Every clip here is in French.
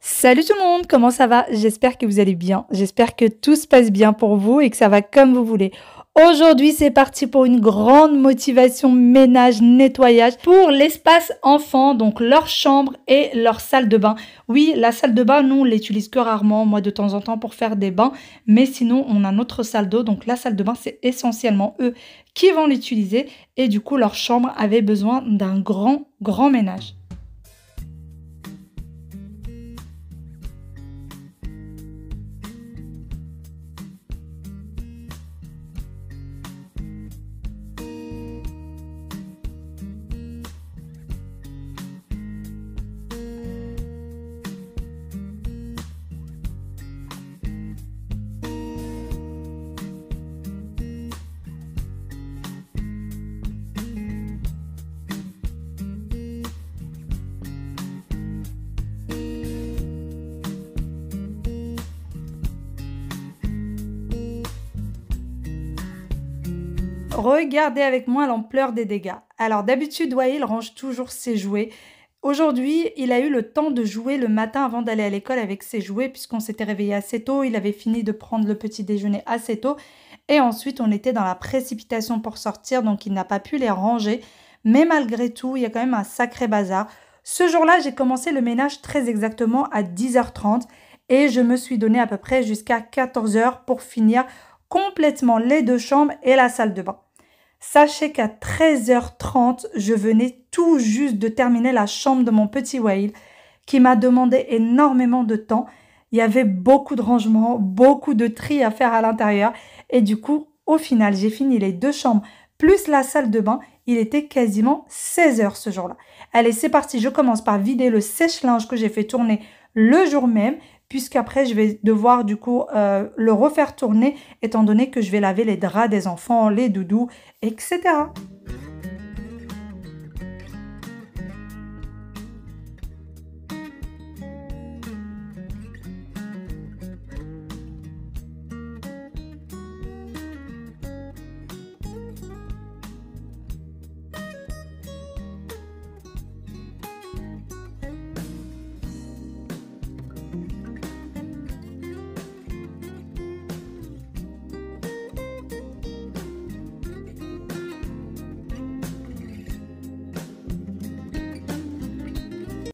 Salut tout le monde, comment ça va? J'espère que vous allez bien. J'espère que tout se passe bien pour vous et que ça va comme vous voulez. Aujourd'hui, c'est parti pour une grande motivation ménage, nettoyage pour l'espace enfant, donc leur chambre et leur salle de bain. Oui, la salle de bain, nous, on l'utilise que rarement, moi de temps en temps pour faire des bains, mais sinon, on a notre salle d'eau. Donc la salle de bain, c'est essentiellement eux qui vont l'utiliser et du coup, leur chambre avait besoin d'un grand ménage. Regardez avec moi l'ampleur des dégâts. Alors d'habitude, Wael range toujours ses jouets. Aujourd'hui, il a eu le temps de jouer le matin avant d'aller à l'école avec ses jouets puisqu'on s'était réveillé assez tôt. Il avait fini de prendre le petit déjeuner assez tôt. Et ensuite, on était dans la précipitation pour sortir, donc il n'a pas pu les ranger. Mais malgré tout, il y a quand même un sacré bazar. Ce jour-là, j'ai commencé le ménage très exactement à 10h30 et je me suis donné à peu près jusqu'à 14h pour finir complètement les deux chambres et la salle de bain. Sachez qu'à 13h30, je venais tout juste de terminer la chambre de mon petit Wael qui m'a demandé énormément de temps. Il y avait beaucoup de rangements, beaucoup de tri à faire à l'intérieur et du coup, au final, j'ai fini les deux chambres plus la salle de bain. Il était quasiment 16h ce jour-là. Allez, c'est parti, je commence par vider le sèche-linge que j'ai fait tourner le jour même puisqu'après je vais devoir du coup le refaire tourner étant donné que je vais laver les draps des enfants, les doudous, etc.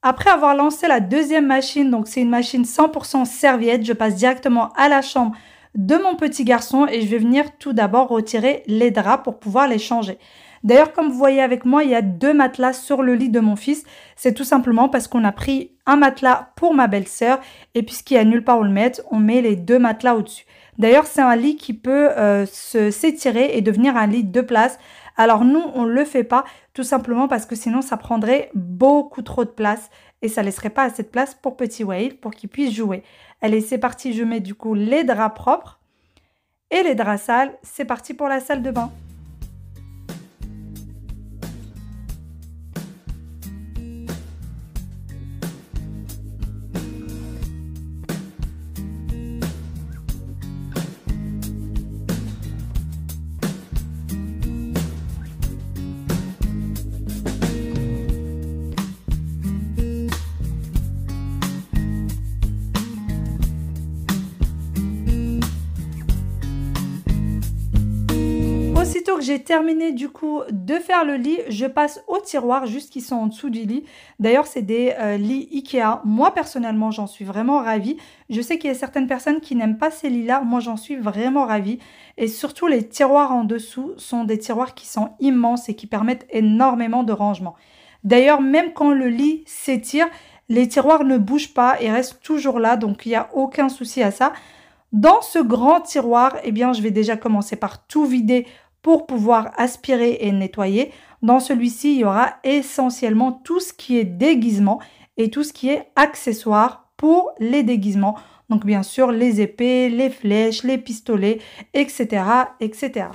Après avoir lancé la deuxième machine, donc c'est une machine 100% serviette, je passe directement à la chambre de mon petit garçon et je vais venir tout d'abord retirer les draps pour pouvoir les changer. D'ailleurs, comme vous voyez avec moi, il y a deux matelas sur le lit de mon fils. C'est tout simplement parce qu'on a pris un matelas pour ma belle-sœur et puisqu'il n'y a nulle part où le mettre, on met les deux matelas au-dessus. D'ailleurs, c'est un lit qui peut s'étirer et devenir un lit de place. Alors nous, on ne le fait pas tout simplement parce que sinon, ça prendrait beaucoup trop de place et ça ne laisserait pas assez de place pour petit Wael pour qu'il puisse jouer. Allez, c'est parti, je mets du coup les draps propres et les draps sales. C'est parti pour la salle de bain. Aussitôt que j'ai terminé du coup de faire le lit, je passe aux tiroirs juste qui sont en dessous du lit. D'ailleurs, c'est des lits Ikea. Moi, personnellement, j'en suis vraiment ravie. Je sais qu'il y a certaines personnes qui n'aiment pas ces lits-là. Moi, j'en suis vraiment ravie. Et surtout, les tiroirs en dessous sont des tiroirs qui sont immenses et qui permettent énormément de rangement. D'ailleurs, même quand le lit s'étire, les tiroirs ne bougent pas et restent toujours là. Donc, il n'y a aucun souci à ça. Dans ce grand tiroir, eh bien, je vais déjà commencer par tout vider pour pouvoir aspirer et nettoyer. Dans celui-ci, il y aura essentiellement tout ce qui est déguisement et tout ce qui est accessoire pour les déguisements. Donc bien sûr, les épées, les flèches, les pistolets, etc., etc.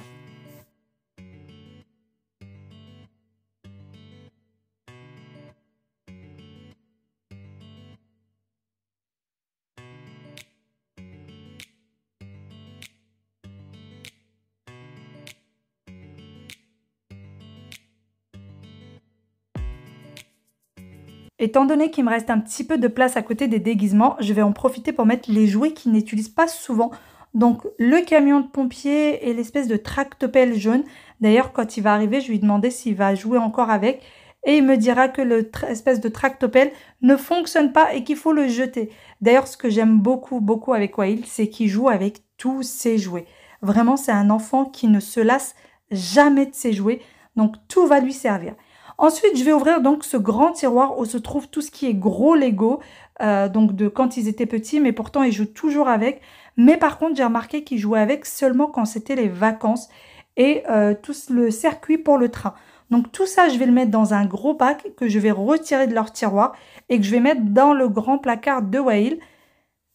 Étant donné qu'il me reste un petit peu de place à côté des déguisements, je vais en profiter pour mettre les jouets qu'ils n'utilisent pas souvent. Donc le camion de pompier et l'espèce de tractopelle jaune. D'ailleurs, quand il va arriver, je lui demandais s'il va jouer encore avec. Et il me dira que l'espèce de tractopelle ne fonctionne pas et qu'il faut le jeter. D'ailleurs, ce que j'aime beaucoup, beaucoup avec Wael, c'est qu'il joue avec tous ses jouets. Vraiment, c'est un enfant qui ne se lasse jamais de ses jouets. Donc tout va lui servir. Ensuite, je vais ouvrir donc ce grand tiroir où se trouve tout ce qui est gros Lego, donc de quand ils étaient petits, mais pourtant ils jouent toujours avec. Mais par contre, j'ai remarqué qu'ils jouaient avec seulement quand c'était les vacances et tout le circuit pour le train. Donc tout ça, je vais le mettre dans un gros bac que je vais retirer de leur tiroir et que je vais mettre dans le grand placard de Wael.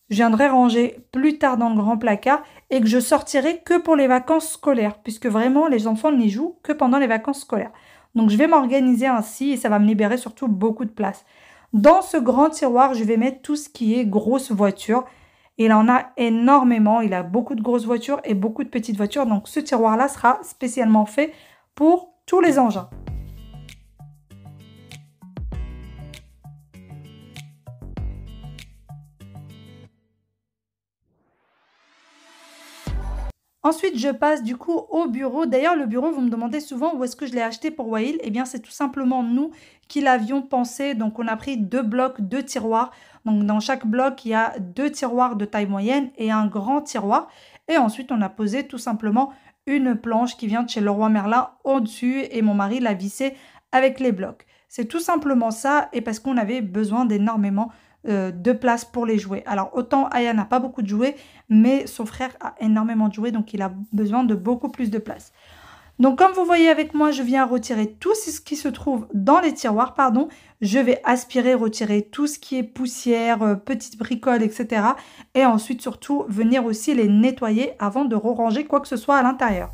Je viendrai ranger plus tard dans le grand placard et que je sortirai que pour les vacances scolaires, puisque vraiment les enfants n'y jouent que pendant les vacances scolaires. Donc je vais m'organiser ainsi et ça va me libérer surtout beaucoup de place. Dans ce grand tiroir, je vais mettre tout ce qui est grosse voiture. Il en a énormément, il a beaucoup de grosses voitures et beaucoup de petites voitures. Donc ce tiroir-là sera spécialement fait pour tous les engins. Ensuite, je passe du coup au bureau. D'ailleurs, le bureau, vous me demandez souvent où est-ce que je l'ai acheté pour Wael. Eh bien, c'est tout simplement nous qui l'avions pensé. Donc, on a pris 2 blocs, 2 tiroirs. Donc, dans chaque bloc, il y a 2 tiroirs de taille moyenne et un grand tiroir. Et ensuite, on a posé tout simplement une planche qui vient de chez Leroy Merlin au-dessus et mon mari l'a vissée avec les blocs. C'est tout simplement ça et parce qu'on avait besoin d'énormément de place pour les jouets. Alors, autant Aya n'a pas beaucoup de jouets, mais son frère a énormément de jouets, donc il a besoin de beaucoup plus de place. Donc comme vous voyez avec moi, je viens retirer tout ce qui se trouve dans les tiroirs, pardon. Je vais aspirer, retirer tout ce qui est poussière, petites bricoles, etc. Et ensuite surtout venir aussi les nettoyer avant de ranger quoi que ce soit à l'intérieur.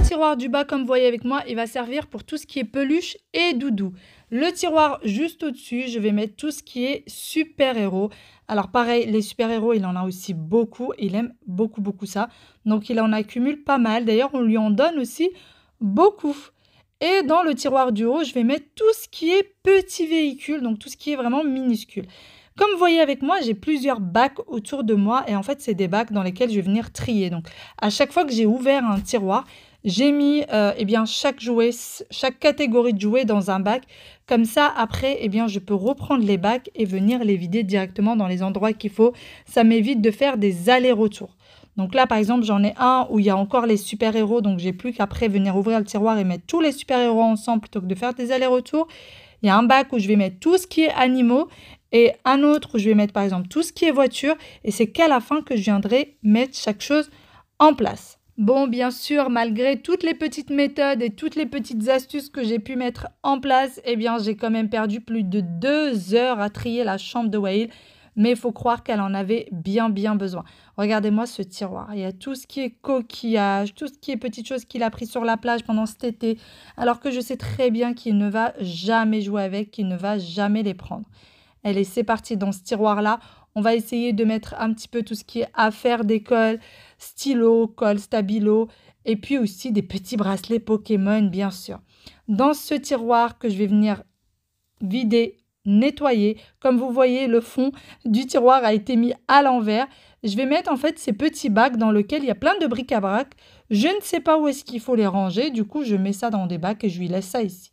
Tiroir du bas, comme vous voyez avec moi, il va servir pour tout ce qui est peluche et doudou. Le tiroir juste au-dessus, je vais mettre tout ce qui est super-héros. Alors pareil, les super-héros, il en a aussi beaucoup. Il aime beaucoup, beaucoup ça. Donc il en accumule pas mal. D'ailleurs, on lui en donne aussi beaucoup. Et dans le tiroir du haut, je vais mettre tout ce qui est petit véhicule, donc tout ce qui est vraiment minuscule. Comme vous voyez avec moi, j'ai plusieurs bacs autour de moi et en fait, c'est des bacs dans lesquels je vais venir trier. Donc, à chaque fois que j'ai ouvert un tiroir, j'ai mis eh bien, chaque jouet, chaque catégorie de jouets dans un bac. Comme ça, après, eh bien, je peux reprendre les bacs et venir les vider directement dans les endroits qu'il faut. Ça m'évite de faire des allers-retours. Donc là, par exemple, j'en ai un où il y a encore les super-héros. Donc, j'ai plus qu'après venir ouvrir le tiroir et mettre tous les super-héros ensemble plutôt que de faire des allers-retours. Il y a un bac où je vais mettre tout ce qui est animaux et un autre où je vais mettre, par exemple, tout ce qui est voiture. Et c'est qu'à la fin que je viendrai mettre chaque chose en place. Bon, bien sûr, malgré toutes les petites méthodes et toutes les petites astuces que j'ai pu mettre en place, eh bien, j'ai quand même perdu plus de 2 heures à trier la chambre de Wael. Mais il faut croire qu'elle en avait bien besoin. Regardez-moi ce tiroir. Il y a tout ce qui est coquillage, tout ce qui est petites choses qu'il a pris sur la plage pendant cet été. Alors que je sais très bien qu'il ne va jamais jouer avec, qu'il ne va jamais les prendre. Allez, c'est parti dans ce tiroir-là. On va essayer de mettre un petit peu tout ce qui est affaires d'école, stylo, colle, stabilo, et puis aussi des petits bracelets Pokémon, bien sûr. Dans ce tiroir que je vais venir vider, nettoyer, comme vous voyez, le fond du tiroir a été mis à l'envers. Je vais mettre en fait ces petits bacs dans lesquels il y a plein de bric-à-brac. Je ne sais pas où est-ce qu'il faut les ranger, du coup je mets ça dans des bacs et je lui laisse ça ici.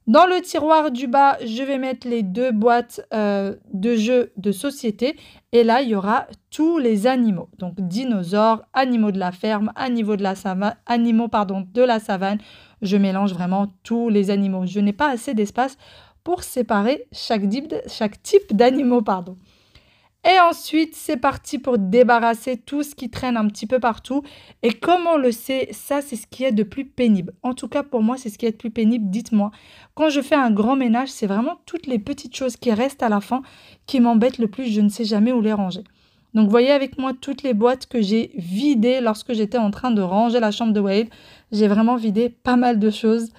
Dans le tiroir du bas, je vais mettre les 2 boîtes de jeux de société. Et là, il y aura tous les animaux. Donc, dinosaures, animaux de la ferme, animaux de la savane. Je mélange vraiment tous les animaux. Je n'ai pas assez d'espace pour séparer chaque type d'animaux. Et ensuite, c'est parti pour débarrasser tout ce qui traîne un petit peu partout. Et comme on le sait, ça, c'est ce qui est de plus pénible. En tout cas, pour moi, c'est ce qui est de plus pénible. Dites-moi, quand je fais un grand ménage, c'est vraiment toutes les petites choses qui restent à la fin qui m'embêtent le plus. Je ne sais jamais où les ranger. Donc, voyez avec moi toutes les boîtes que j'ai vidées lorsque j'étais en train de ranger la chambre de Wade. J'ai vraiment vidé pas mal de choses.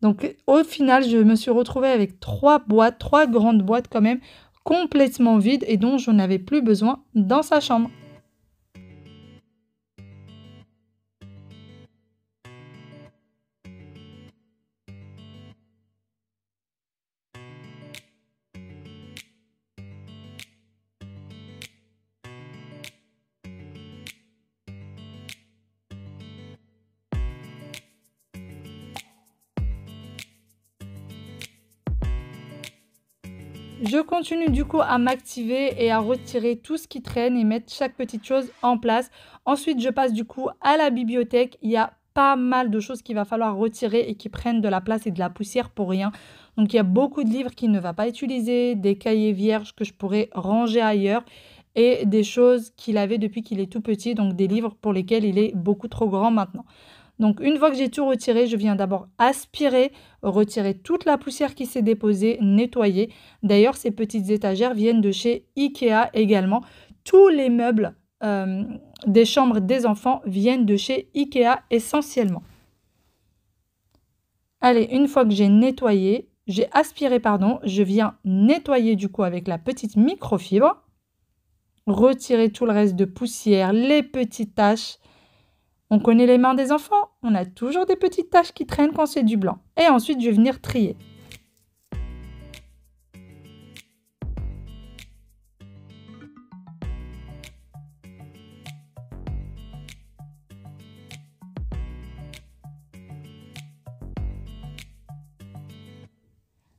Donc, au final, je me suis retrouvée avec 3 boîtes, 3 grandes boîtes quand même, complètement vides et dont je n'avais plus besoin dans sa chambre. Je continue du coup à m'activer et à retirer tout ce qui traîne et mettre chaque petite chose en place. Ensuite, je passe du coup à la bibliothèque. Il y a pas mal de choses qu'il va falloir retirer et qui prennent de la place et de la poussière pour rien. Donc, il y a beaucoup de livres qu'il ne va pas utiliser, des cahiers vierges que je pourrais ranger ailleurs et des choses qu'il avait depuis qu'il est tout petit, donc des livres pour lesquels il est beaucoup trop grand maintenant. Donc une fois que j'ai tout retiré, je viens d'abord aspirer, retirer toute la poussière qui s'est déposée, nettoyer. D'ailleurs, ces petites étagères viennent de chez Ikea également. Tous les meubles des chambres des enfants viennent de chez Ikea essentiellement. Allez, une fois que j'ai aspiré, pardon, je viens nettoyer du coup avec la petite microfibre, retirer tout le reste de poussière, les petites taches. On connaît les mains des enfants, on a toujours des petites taches qui traînent quand c'est du blanc. Et ensuite, je vais venir trier.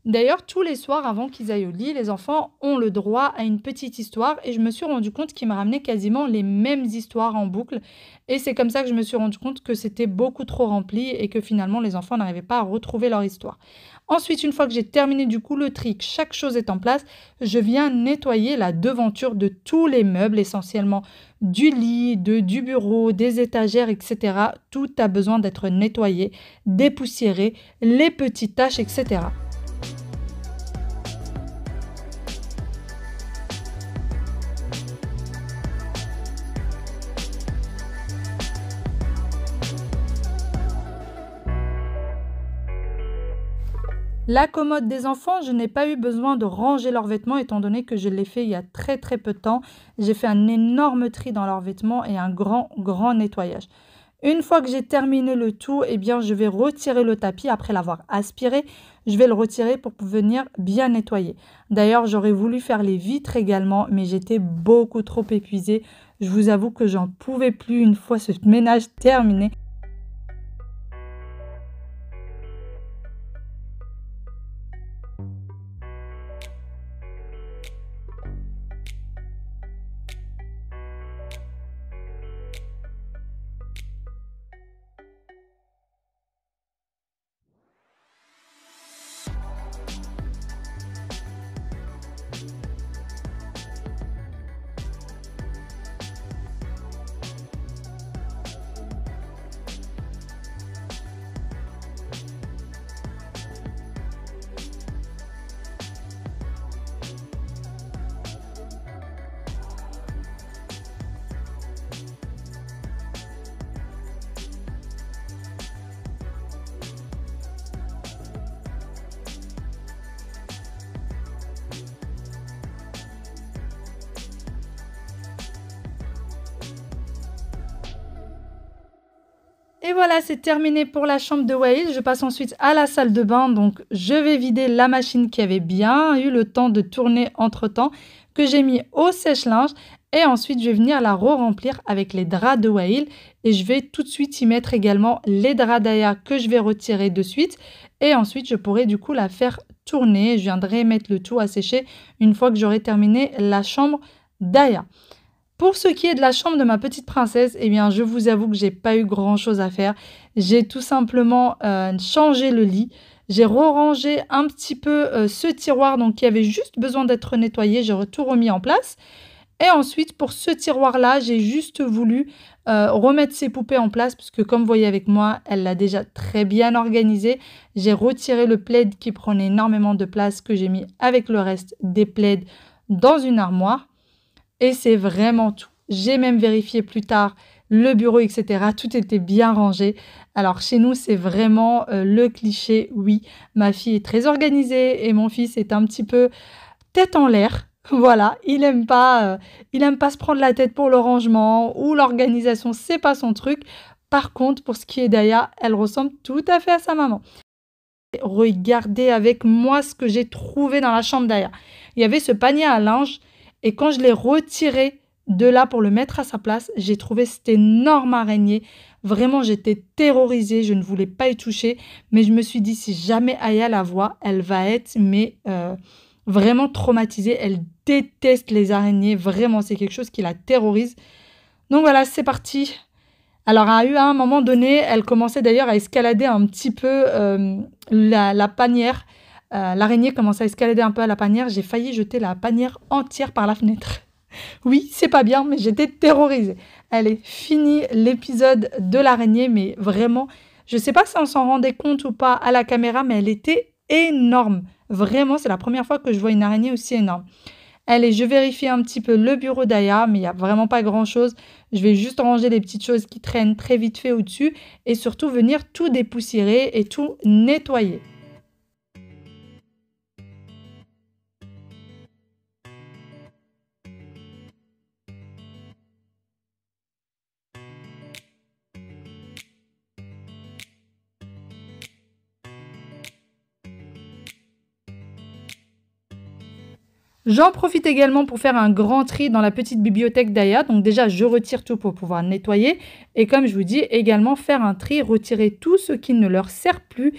D'ailleurs, tous les soirs, avant qu'ils aillent au lit, les enfants ont le droit à une petite histoire et je me suis rendu compte qu'ils me ramenaient quasiment les mêmes histoires en boucle. Et c'est comme ça que je me suis rendu compte que c'était beaucoup trop rempli et que finalement les enfants n'arrivaient pas à retrouver leur histoire. Ensuite, une fois que j'ai terminé du coup le tri, que chaque chose est en place, je viens nettoyer la devanture de tous les meubles, essentiellement du lit, du bureau, des étagères, etc. Tout a besoin d'être nettoyé, dépoussiéré, les petites taches, etc. La commode des enfants, je n'ai pas eu besoin de ranger leurs vêtements étant donné que je l'ai fait il y a très très peu de temps. J'ai fait un énorme tri dans leurs vêtements et un grand nettoyage. Une fois que j'ai terminé le tout, eh bien, je vais retirer le tapis après l'avoir aspiré. Je vais le retirer pour venir bien nettoyer. D'ailleurs, j'aurais voulu faire les vitres également, mais j'étais beaucoup trop épuisée. Je vous avoue que j'en pouvais plus une fois ce ménage terminé. Et voilà, c'est terminé pour la chambre de Wael. Je passe ensuite à la salle de bain. Donc, je vais vider la machine qui avait bien eu le temps de tourner entre-temps, que j'ai mis au sèche-linge. Et ensuite, je vais venir la re-remplir avec les draps de Wael. Et je vais tout de suite y mettre également les draps d'Aya que je vais retirer de suite. Et ensuite, je pourrai du coup la faire tourner. Je viendrai mettre le tout à sécher une fois que j'aurai terminé la chambre d'Aya. Pour ce qui est de la chambre de ma petite princesse, eh bien, je vous avoue que j'ai pas eu grand-chose à faire. J'ai tout simplement changé le lit. J'ai re-rangé un petit peu ce tiroir donc, qui avait juste besoin d'être nettoyé. J'ai tout remis en place. Et ensuite, pour ce tiroir-là, j'ai juste voulu remettre ces poupées en place puisque comme vous voyez avec moi, elle l'a déjà très bien organisé. J'ai retiré le plaid qui prenait énormément de place que j'ai mis avec le reste des plaids dans une armoire. Et c'est vraiment tout. J'ai même vérifié plus tard le bureau, etc. Tout était bien rangé. Alors chez nous, c'est vraiment le cliché. Oui, ma fille est très organisée et mon fils est un petit peu tête en l'air. Voilà, il aime pas se prendre la tête pour le rangement ou l'organisation, c'est pas son truc. Par contre, pour ce qui est d'Aya, elle ressemble tout à fait à sa maman. Regardez avec moi ce que j'ai trouvé dans la chambre d'Aya. Il y avait ce panier à linge et quand je l'ai retiré de là pour le mettre à sa place, j'ai trouvé cette énorme araignée. Vraiment, j'étais terrorisée, je ne voulais pas y toucher, mais je me suis dit si jamais Aya la voit, elle va être vraiment traumatisée. Elle déteste les araignées, vraiment, c'est quelque chose qui la terrorise. Donc voilà, c'est parti. Alors, à un moment donné, elle commençait d'ailleurs à escalader un petit peu la panière. L'araignée commençait à escalader un peu à la panière. J'ai failli jeter la panière entière par la fenêtre. Oui, c'est pas bien, mais j'étais terrorisée. Allez, fini l'épisode de l'araignée, mais vraiment, je sais pas si on s'en rendait compte ou pas à la caméra, mais elle était énorme. Vraiment, c'est la première fois que je vois une araignée aussi énorme. Allez, je vérifie un petit peu le bureau d'Aya, mais il n'y a vraiment pas grand-chose. Je vais juste ranger les petites choses qui traînent très vite fait au-dessus et surtout venir tout dépoussiérer et tout nettoyer. J'en profite également pour faire un grand tri dans la petite bibliothèque d'Aya. Donc déjà, je retire tout pour pouvoir nettoyer. Et comme je vous dis, également faire un tri, retirer tout ce qui ne leur sert plus,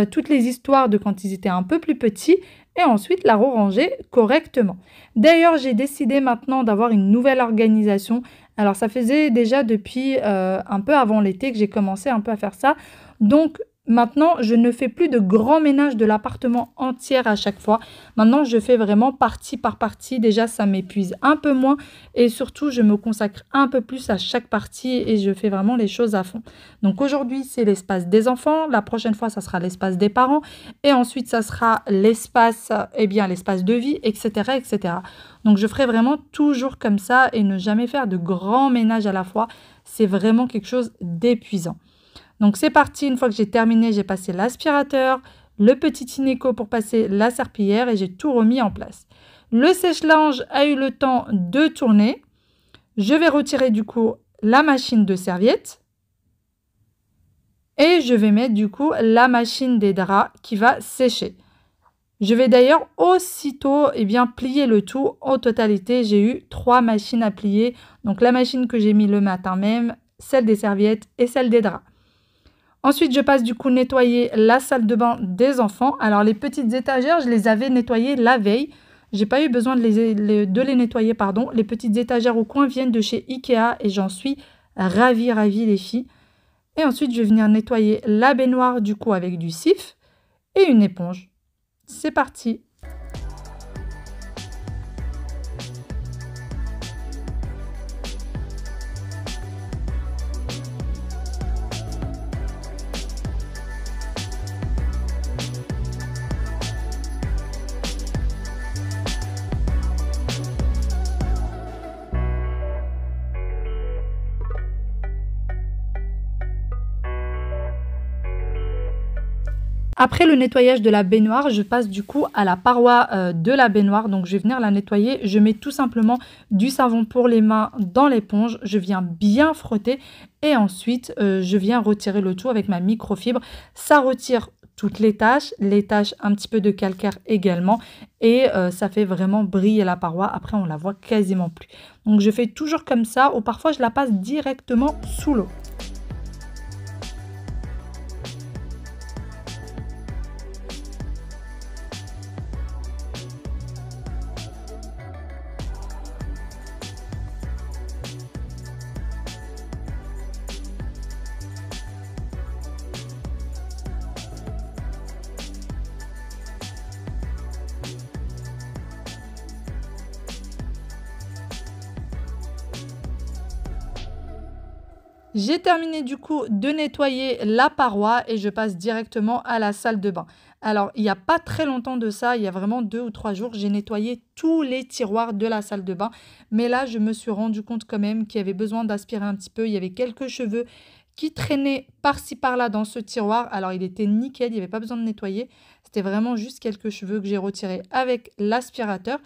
toutes les histoires de quand ils étaient un peu plus petits, et ensuite la ranger correctement. D'ailleurs, j'ai décidé maintenant d'avoir une nouvelle organisation. Alors ça faisait déjà depuis un peu avant l'été que j'ai commencé un peu à faire ça. Donc maintenant, je ne fais plus de grand ménage de l'appartement entier à chaque fois. Maintenant, je fais vraiment partie par partie. Déjà, ça m'épuise un peu moins et surtout, je me consacre un peu plus à chaque partie et je fais vraiment les choses à fond. Donc aujourd'hui, c'est l'espace des enfants. La prochaine fois, ça sera l'espace des parents et ensuite, ça sera l'espace, l'espace de vie, etc., etc. Donc, je ferai vraiment toujours comme ça et ne jamais faire de grand ménage à la fois. C'est vraiment quelque chose d'épuisant. Donc c'est parti, une fois que j'ai terminé, j'ai passé l'aspirateur, le petit Ineco pour passer la serpillière et j'ai tout remis en place. Le sèche-linge a eu le temps de tourner. Je vais retirer du coup la machine de serviettes et je vais mettre du coup la machine des draps qui va sécher. Je vais d'ailleurs aussitôt plier le tout. En totalité, j'ai eu 3 machines à plier. Donc la machine que j'ai mis le matin même, celle des serviettes et celle des draps. Ensuite, je passe du coup nettoyer la salle de bain des enfants. Alors, les petites étagères, je les avais nettoyées la veille. J'ai pas eu besoin de les nettoyer, pardon. Les petites étagères au coin viennent de chez Ikea et j'en suis ravie les filles. Et ensuite, je vais venir nettoyer la baignoire du coup avec du cif et une éponge. C'est parti! Après le nettoyage de la baignoire, je passe du coup à la paroi de la baignoire. Donc je vais venir la nettoyer. Je mets tout simplement du savon pour les mains dans l'éponge. Je viens bien frotter et ensuite je viens retirer le tout avec ma microfibre. Ça retire toutes les taches un petit peu de calcaire également et ça fait vraiment briller la paroi. Après on la voit quasiment plus. Donc je fais toujours comme ça ou parfois je la passe directement sous l'eau. J'ai terminé du coup de nettoyer la paroi et je passe directement à la salle de bain. Alors, il n'y a pas très longtemps de ça, il y a vraiment 2 ou 3 jours, j'ai nettoyé tous les tiroirs de la salle de bain. Mais là, je me suis rendu compte quand même qu'il y avait besoin d'aspirer un petit peu. Il y avait quelques cheveux qui traînaient par-ci par-là dans ce tiroir. Alors, il était nickel, il n'y avait pas besoin de nettoyer. C'était vraiment juste quelques cheveux que j'ai retirés avec l'aspirateur.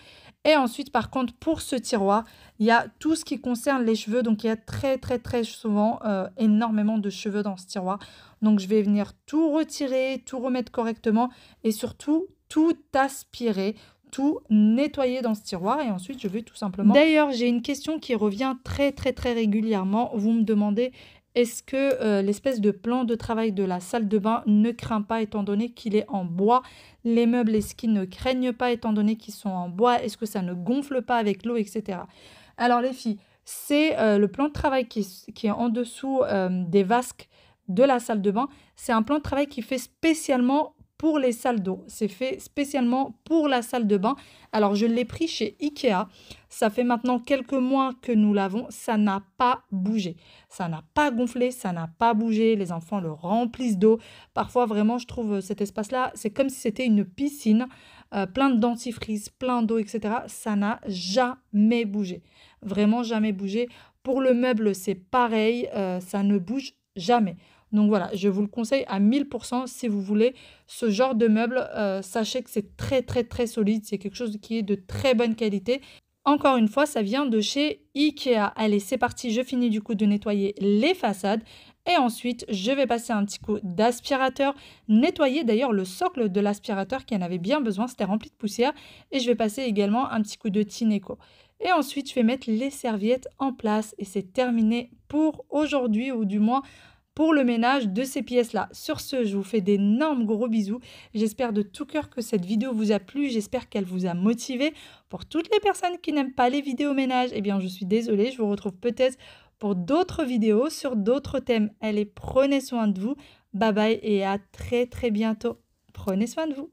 Et ensuite, par contre, pour ce tiroir, il y a tout ce qui concerne les cheveux. Donc, il y a très, très, très souvent énormément de cheveux dans ce tiroir. Donc, je vais venir tout retirer, tout remettre correctement et surtout tout aspirer, tout nettoyer dans ce tiroir. Et ensuite, je vais tout simplement... D'ailleurs, j'ai une question qui revient très, très, très régulièrement. Vous me demandez, est-ce que l'espèce de plan de travail de la salle de bain ne craint pas étant donné qu'il est en bois? Les meubles, est-ce qu'ils ne craignent pas étant donné qu'ils sont en bois? Est-ce que ça ne gonfle pas avec l'eau, etc. Alors les filles, c'est le plan de travail qui est en dessous des vasques de la salle de bain. C'est un plan de travail qui fait spécialement pour les salles d'eau. C'est fait spécialement pour la salle de bain. Alors je l'ai pris chez Ikea. Ça fait maintenant quelques mois que nous l'avons. Ça n'a pas bougé. Ça n'a pas gonflé, ça n'a pas bougé. Les enfants le remplissent d'eau. Parfois, vraiment, je trouve cet espace-là, c'est comme si c'était une piscine, plein de dentifrice, plein d'eau, etc. Ça n'a jamais bougé. Vraiment jamais bougé. Pour le meuble, c'est pareil. Ça ne bouge jamais. Donc voilà, je vous le conseille à 1000% si vous voulez ce genre de meuble. Sachez que c'est très, très, très solide. C'est quelque chose qui est de très bonne qualité. Encore une fois, ça vient de chez Ikea. Allez, c'est parti, je finis du coup de nettoyer les façades. Et ensuite, je vais passer un petit coup d'aspirateur, nettoyer d'ailleurs le socle de l'aspirateur qui en avait bien besoin, c'était rempli de poussière. Et je vais passer également un petit coup de Tineco. Et ensuite, je vais mettre les serviettes en place. Et c'est terminé pour aujourd'hui, ou du moins pour le ménage de ces pièces-là. Sur ce, je vous fais d'énormes gros bisous. J'espère de tout cœur que cette vidéo vous a plu. J'espère qu'elle vous a motivé. Pour toutes les personnes qui n'aiment pas les vidéos ménage, eh bien, je suis désolée. Je vous retrouve peut-être pour d'autres vidéos sur d'autres thèmes. Allez, prenez soin de vous. Bye bye et à très très bientôt. Prenez soin de vous.